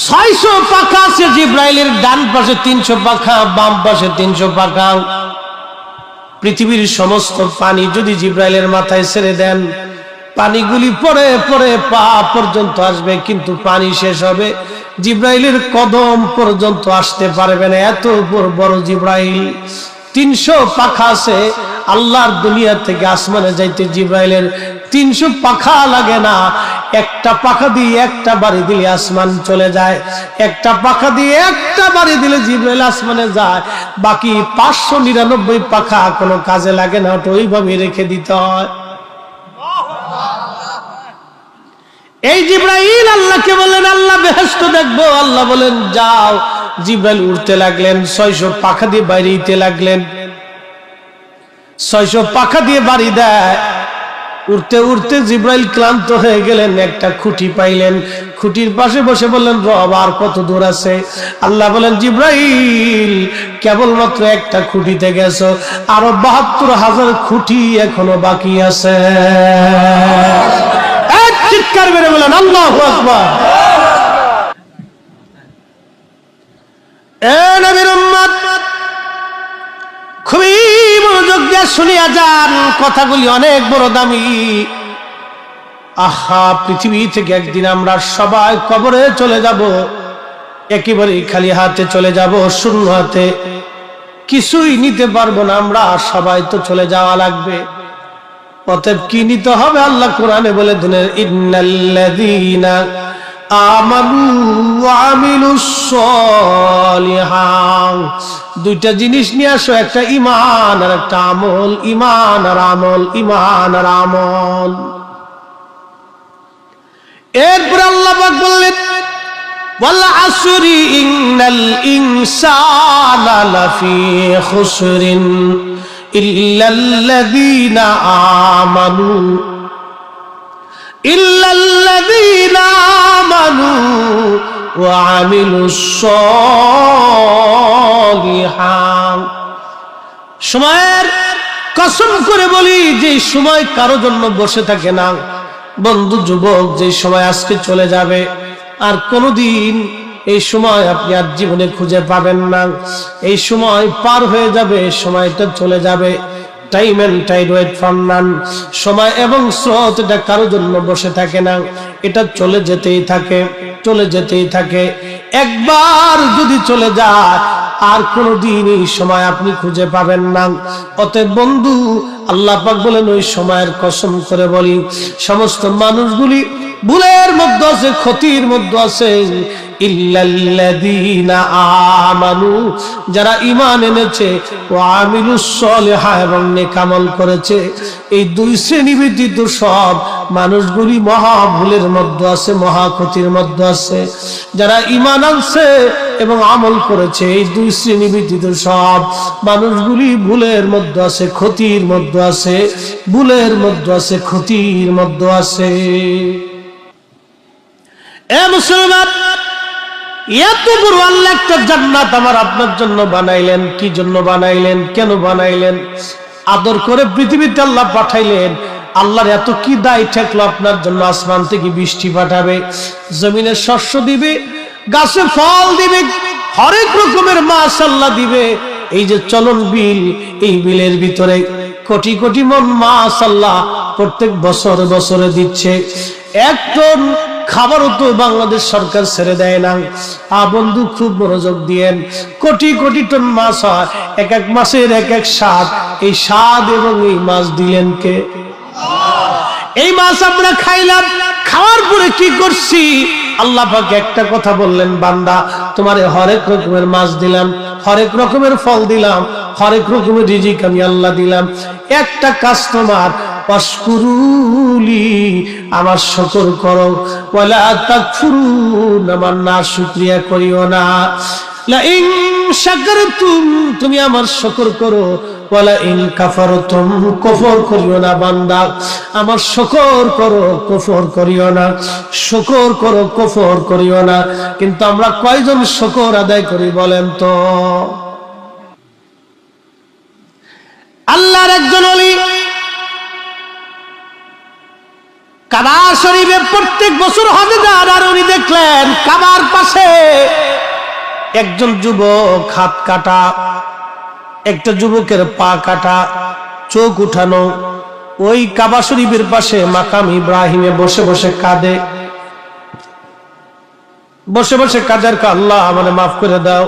600 পাখা আছে জিব্রাইলের, ডান পাশে 300 পাখা, বাম পাশে 300 পাখা। পৃথিবীর সমস্ত পানি যদি জিব্রাইলের মাথায় ছেড়ে দেন, পানিগুলি পরে পরে পা পর্যন্ত আসবে, কিন্তু পানি শেষ হবে, জিব্রাইলের কদম পর্যন্ত আসতে পারবে না। এত বড় জিব্রাইল। 300 পাখা আছে। আল্লাহর দুনিয়া থেকে আসমানে যাইতে জিব্রাইলের 300 পাখা লাগে না। একটা পাখা দিয়ে একটা বাড়ি দিলে আসমান চলে যায়, একটা পাখা দিয়ে একটা বাড়ি দিলে জিব্রাইল আসমানে যায়। বাকি 599 পাখা কোনো কাজে লাগে না, ওটা ওইভাবে রেখে দিতে হয়। এই জিব্রাইল আল্লাহকে বলেন, আল্লাহ বেহেশত দেখবো। আল্লাহ বলেন যাও। জিব্রাইল উঠতে লাগলেন, 600 পাখা দিয়ে বাইরে দিতে লাগলেন। 600 পাখা দিয়ে বাড়ি দেয়। উঠতে উঠতে জিব্রাইল ক্লান্ত হয়ে গেলেন, একটা খুঁটি পাইলেন, খুঁটির পাশে বসে বললেন, রব আর কত দূর আছে? আল্লাহ বলেন, জিব্রাইল কেবলমাত্র একটা খুঁটিতে গেছো, আরো 72,000 খুঁটি এখনো বাকি আছে। চিৎকার মেরে বলেন আল্লাহু আকবার। এ নবীর উম্মত, খুবই মনোযোগ দিয়ে শুনিয়া যান, কথাগুলি অনেক বড় দামি। আহা, পৃথিবী থেকে একদিন আমরা সবাই কবরে চলে যাব, একেবারে খালি হাতে চলে যাব, শূন্য হাতে, কিছুই নিতে পারবো না। আমরা সবাই তো চলে যাওয়া লাগবে। অতএব কি নিতে হবে? আল্লাহ কোরআনে বলে দিলেন, ইন্নাল্লাযীনা আমানু ওয়া আমিলুস সলিহাত। দুইটা জিনিস নিয়ে আসো, একটা ঈমান আর একটা আমল। ঈমান আর আমল, ঈমান আর আমল। এরপর আল্লাহ পাক বললেন, ওয়াল আসরি ইন্নাল ইনসানা লাফি খুসরিন ইল্লাল্লাযীনা আমানু ওয়া আমিলুস সলিহাত। সময়ের কসম করে বলি, যে সময় কারো জন্য বসে থাকে না। বন্ধু যুবক, যে সময় আজকে চলে যাবে, আর কোনদিন এই সময় আপনি আর জীবনে খুঁজে পাবেন না। এই সময় পার হয়ে যাবে, সময়টা চলে যাবে। Time and tide wait for none. সময় এবং স্রোত এটা কারোর জন্য বসে থাকে না, এটা চলে যেতেই থাকে, চলে যেতেই থাকে। একবার যদি চলে যায়, আর কোনদিন এই সময় আপনি খুঁজে পাবেন না। অতএব বন্ধু, আল্লাহ পাক বলেন, ওই সময়ের কসম করে বলি, সমস্ত মানুষগুলি ভুলের মধ্যে আছে, ক্ষতির মধ্যে আছে। ইল্লাল্লাযীনা আমানু, যারা ঈমান এনেছে, ওয়া আমিলুস সলিহাত, এবং নেক আমল করেছে। এই দুই শ্রেণী ব্যতীত সব মানুষগুলি মহা ভুলের মধ্যে আছে, মহা ক্ষতির মধ্যে আছে। যারা ঈমান আনছে এবং আমল করেছে, এই দুই শ্রেণী ব্যতীত সব মানুষগুলি ভুলের মধ্যে আছে, ক্ষতির মধ্যে আছে, ভুলের মধ্যে আছে, ক্ষতির মধ্যে আছে। এ মুসলমান, এত বড় আল্লাহ একটা জান্নাত আমার আপনার জন্য বানাইলেন। কি জন্য বানাইলেন? কেন বানাইলেন? আদর করে পৃথিবীতে আল্লাহ পাঠাইলেন। আল্লাহর এত কি দায় ঠেকলো আপনার জন্য? আসমান থেকে বৃষ্টি পাঠাবে, জমিনে শস্য দিবে, গাছে ফল দিবে, হরেক রকমের মাছ আল্লাহ দিবে। এই যে চলন বিল, এই বিলের ভিতরে কোটি কোটি মন মাছ আল্লাহ প্রত্যেক বছর বছরে দিচ্ছে। এক টন খাবারও তো বাংলাদেশ সরকার ছেড়ে দেয় না। বন্ধু, খুব মনোযোগ দিয়েন। কোটি কোটি টন মাছ হয়, এক এক মাসের এক এক স্বাদ। এই স্বাদ এবং এই মাছ দিলেন কে? এই মাছ আমরা খাইলাম, খাওয়ার পরে কি করছি? আল্লাহ পাক একটা কথা বললেন, বান্দা, তোমারে হরেক রকমের মাছ দিলাম, হরেক রকমের ফল দিলাম, হরেক রকমের রিজিক আমি আল্লাহ দিলাম। একটা কাস্টমার ওয়াশকুরুলি, আমার শুকর করো, ওয়ালা তাকফুরুন, আমার না শুকরিয়া করিও না। লা ইন শাকারতুম, তুমি আমার শুকর করো, ওয়ালা ইন কাফারতুম, কুফর করিও না। বান্দা, আমার শুকর করো, কুফর করিও না। শুকর করো, কুফর করিও না। কিন্তু আমরা কয়জন শুকর আদায় করি বলেন তো? আল্লাহর একজন ওলি কাবা শরীফে প্রত্যেক বছর হজে যান, আর উনি দেখলেন কাবার পাশে একজন যুবক হাত কাটা, একটা যুবকের পা কাটা, চোখ উঠানো, ওই কাবা শরীফের পাশে মাকাম ইব্রাহিমে বসে বসে কাঁদে, বসে বসে কাঁদের, আল্লাহ আমারে মাফ করে দাও,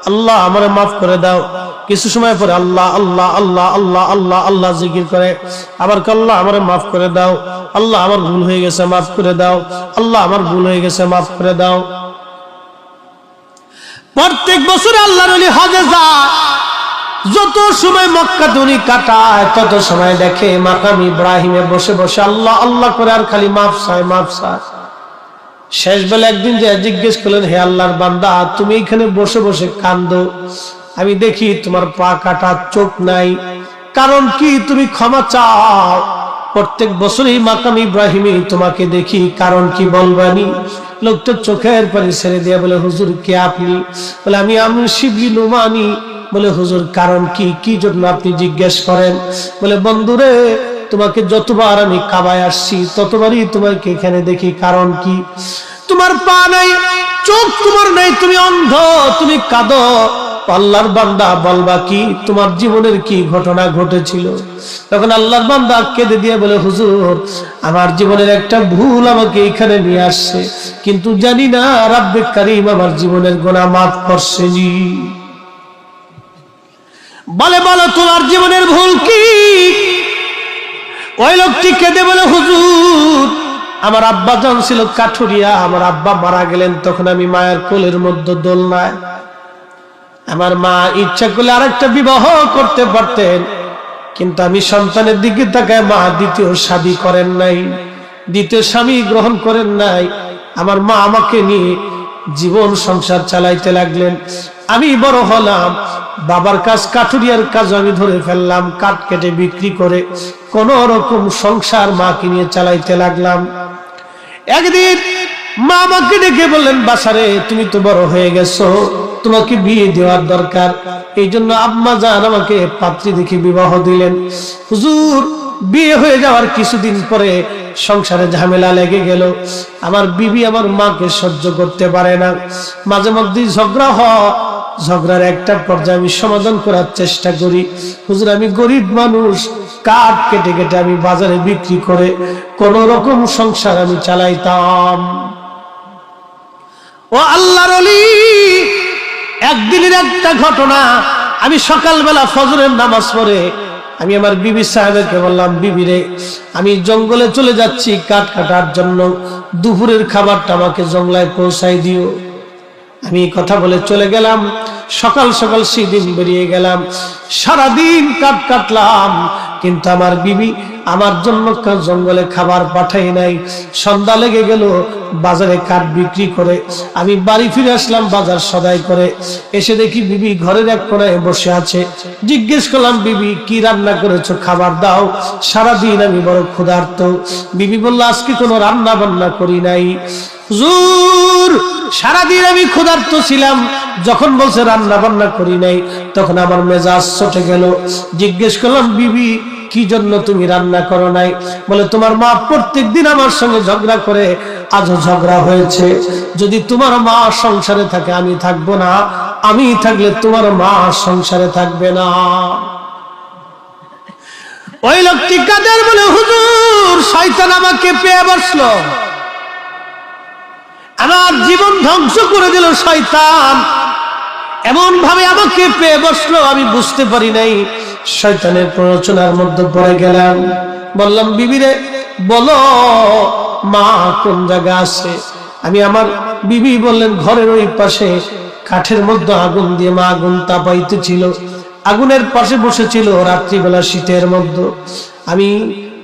আল্লাহ আমারে মাফ করে দাও। কিছু সময় পরে আল্লাহ আল্লাহ আল্লাহ আল্লাহ আল্লাহ আল্লাহ জিকির করে, আবার আল্লাহ আমারে মাফ করে দাও, আল্লাহ আমার ভুল হয়ে গেছে মাফ করে দাও, আল্লাহ আমার ভুল হয়ে গেছে মাফ করে দাও। প্রত্যেক বছর আল্লাহর ওলি হজে যায়, যত সময় মক্কাতে উনি কাটায় তত সময় দেখে মাকাম ইব্রাহিমে বসে বসে আল্লাহ আল্লাহ করে আর খালি মাফ চায় মাফ চায়। শেষ বেলা একদিন যে জিজ্ঞেস করলেন, হে আল্লাহর বান্দা, তুমি এখানে বসে বসে কান্দো, আমি দেখি তোমার পা কাটা, চোখ নাই, কারণ কি? তুমি ক্ষমা চাও, প্রত্যেক বছরই মাকাম ইব্রাহিমে তোমাকে দেখি, কারণ কি বলবানি? লোকটা চোখের পানি ছেড়ে দিয়ে বলে, হুজুর কে আপনি? বলে, আমি শিবলি নুমানি। বলে, হুজুর কারণ কি? কি জন্য আপনি জিজ্ঞেস করেন? বলে, বন্ধুরে, তোমাকে যতবার আমি কাবায় আসছি ততবারই তোমাকে এখানে দেখি, কারণ কি? তোমার পা নাই, চোখ তোমার নাই, তুমি অন্ধ, তুমি কাঁদো। আল্লাহর বান্দা বলবা কি? তোমার জীবনের কি ঘটনা ঘটেছিল? তখন আল্লাহর বান্দা কেঁদে দিয়ে বলে, হুজুর আমার জীবনের একটা ভুল আমাকে এখানে নিয়ে আসছে, কিন্তু জানি না রাব্বে কারীম আমার জীবনের গুনাহ মাফ করছেনি। বলে, বলো তোমার জীবনের ভুল কি? ওই লোকটি কেঁদে বলে, হুজুর আমার আব্বা জান ছিল কাঠুরিয়া, আমার আব্বা মারা গেলেন, তখন আমি মায়ের কোলের মধ্যে দোলনায়, আমার মা ইচ্ছা করলে আরেকটা বিবাহ করতে পারতেন, কিন্তু আমি সন্তানের দিকে তাকায় মা দ্বিতীয় শাদী করেন নাই, দ্বিতীয় স্বামী গ্রহণ করেন নাই। আমার মা আমাকে নিয়ে জীবন সংসার চালাইতে লাগলেন। আমি বড় হলাম, বাবার কাজ কাঠুরিয়ার কাজ আমি ধরে ফেললাম, কাঠ কেটে বিক্রি করে কোন রকম সংসার মাকে নিয়ে চালাইতে লাগলাম। একদিন মা আমাকে ডেকে বললেন, বাসারে তুমি তো বড় হয়ে গেছো, তোমাকে বিয়ে দেওয়ার দরকার। এই জন্য আম্মা জান আমাকে পাত্রী দেখে বিবাহ দিলেন। হুজুর বিয়ে হয়ে যাওয়ার কিছুদিন পরে সংসারে ঝামেলা লেগে গেল। আমার বিবি আমার মাকে সহ্য করতে পারে না, মাঝে মধ্যে ঝগড়া হয়, ঝগড়ার একটা পর্যায়ে আমি সমাধান করার চেষ্টা করি। হুজুর আমি গরিব মানুষ, কাঠ কেটে কেটে আমি বাজারে বিক্রি করে কোন রকম সংসার আমি চালাইতাম। ও আল্লাহর ওলি, একদিনের একটা ঘটনা, আমি সকালবেলা ফজরের নামাজ পড়ে আমি আমার বিবি সাহেবকে বললাম, বিবি রে আমি জঙ্গলে চলে যাচ্ছি কাঠ কাটার জন্য, দুপুরের খাবারটা আমাকে জঙ্গলায় পৌঁছাই দিও। আমি কথা বলে চলে গেলাম, সকাল সকাল সেদিন বেরিয়ে গেলাম, সারাদিন কাঠ কাটলাম, কিন্তু আমার বিবি আমার জন্য জঙ্গলে খাবার পাঠাই নাই। সন্ধ্যা লেগে গেল, বাজারে কাঠ বিক্রি করে আমি বাড়ি ফিরে আসলাম বাজার সদাই করে। এসে দেখি বিবি ঘরের এক কোণায় বসে আছে। জিজ্ঞেস করলাম, বিবি কি রান্না করেছো, খাবার দাও, সারাদিন আমি বড় ক্ষুধার্ত। বিবি বলল, আজকে কোনো রান্না বান্না করি নাই। হুজুর সারাদিন আমি ক্ষুধার্ত ছিলাম, যখন বলছে রান্না বান্না করি নাই তখন আমার মেজাজ চটে গেল। জিজ্ঞেস করলাম, বিবি কি জন্য তুমি রান্না করো নাই? বলে, তোমার মা প্রত্যেকদিন আমার সঙ্গে ঝগড়া করে, আজও ঝগড়া হয়েছে। যদি তোমার মা সংসারে থাকে আমি থাকবো না, আমি থাকলে তোমার মা সংসারে থাকবে না। ওই লোকটি কাদের বলে, হুজুর শয়তান আমাকে পেয়ে বসলো, আমার জীবন ধ্বংস করে দিল শয়তান, এমন ভাবে আমাকে পেয়ে বসলো আমি বুঝতে পারি নাই। শয়তানের প্ররোচনার মধ্যে পড়ে গেলাম। বললাম, বিবিরে বলো মা কোন জায়গা আছে? আমি আমার বিবি বললেন, ঘরের ওই পাশে কাঠের মধ্যে আগুন দিয়ে মা আগুন তাপাইতেছিল, আগুনের পাশে বসেছিল রাত্রিবেলা শীতের মধ্যে। আমি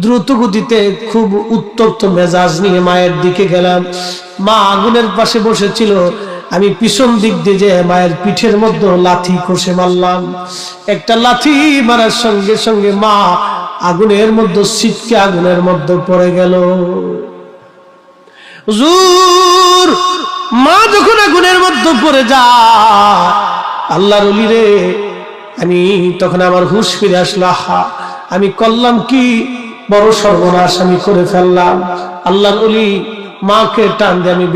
দ্রুত গতিতে খুব উত্তপ্ত মেজাজ নিয়ে মায়ের দিকে গেলাম। মা আগুনের পাশে বসেছিল, আমি পিছন দিক দিয়ে যে মায়ের পিঠের মধ্যে লাথি কষে মারলাম। একটা লাথি মারার সঙ্গে সঙ্গে মা আগুনের মধ্যে ছিটকে আগুনের মধ্যে পড়ে গেল। হুজুর মা যখন আগুনের মধ্যে পড়ে যায়, আল্লাহর ওলি রে, আমি তখন আমার হুঁশ ফিরে আসলো। আমি করলাম কি? বড় সর্বনাশ আমি করে ফেললাম। আল্লাহর ওলি মাকে টান দিয়ে আমি